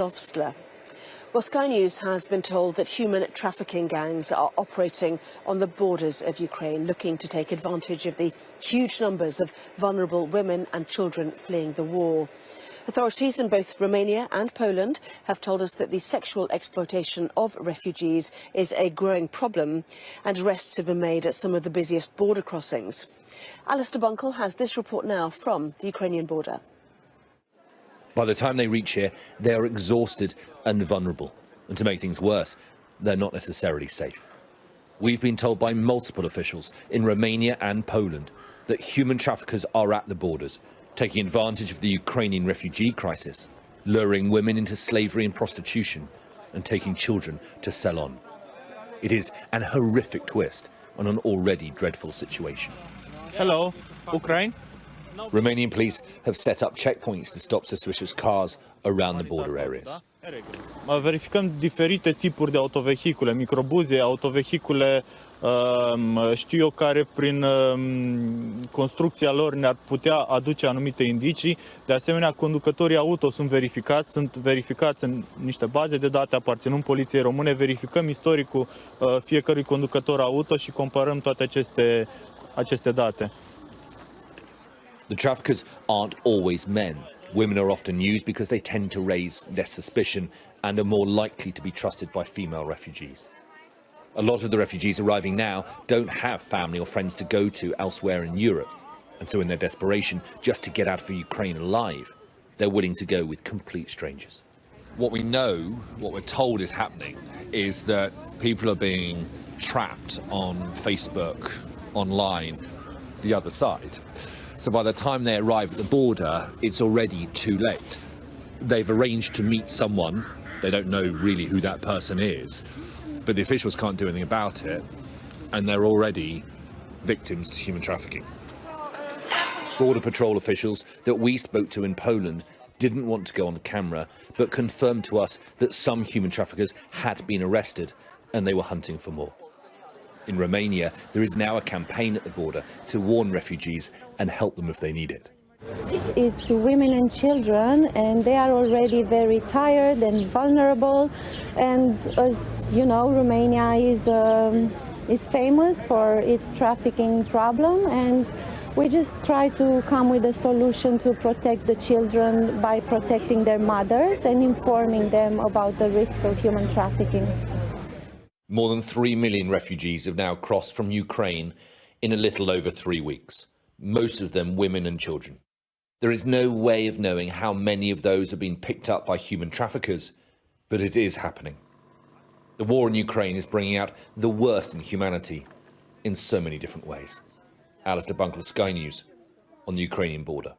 Well, Sky News has been told that human trafficking gangs are operating on the borders of Ukraine, looking to take advantage of the huge numbers of vulnerable women and children fleeing the war. Authorities in both Romania and Poland have told us that the sexual exploitation of refugees is a growing problem, and arrests have been made at some of the busiest border crossings. Alistair Bunkle has this report now from the Ukrainian border. By the time they reach here, they are exhausted and vulnerable. And to make things worse, they're not necessarily safe. We've been told by multiple officials in Romania and Poland that human traffickers are at the borders, taking advantage of the Ukrainian refugee crisis, luring women into slavery and prostitution, and taking children to sell on. It is an horrific twist on an already dreadful situation. Hello, Ukraine? Romanian police have set up checkpoints to stop suspicious cars around the border areas. Verificăm diferite tipuri de autovehicule, microbuze, autovehicule, știu eu, care prin construcția lor ne-ar putea aduce anumite indicii. De asemenea, conducătorii auto sunt verificați în niște baze de date aparținând poliției române. Verificăm istoricul fiecărui conducător auto și comparăm toate aceste date. The traffickers aren't always men. Women are often used because they tend to raise less suspicion and are more likely to be trusted by female refugees. A lot of the refugees arriving now don't have family or friends to go to elsewhere in Europe, and so in their desperation just to get out of Ukraine alive, they're willing to go with complete strangers. What we know, what we're told is happening, is that people are being trapped on Facebook, online, the other side. So by the time they arrive at the border, it's already too late. They've arranged to meet someone. They don't know really who that person is, but the officials can't do anything about it, and they're already victims to human trafficking. Border Patrol officials that we spoke to in Poland didn't want to go on camera, but confirmed to us that some human traffickers had been arrested and they were hunting for more. In Romania, there is now a campaign at the border to warn refugees and help them if they need it. It's women and children, and they are already very tired and vulnerable. And as you know, Romania is famous for its trafficking problem, and we just try to come with a solution to protect the children by protecting their mothers and informing them about the risk of human trafficking. More than 3 million refugees have now crossed from Ukraine in a little over 3 weeks, most of them women and children. There is no way of knowing how many of those have been picked up by human traffickers, but it is happening. The war in Ukraine is bringing out the worst in humanity in so many different ways. Alistair Bunkle, Sky News, on the Ukrainian border.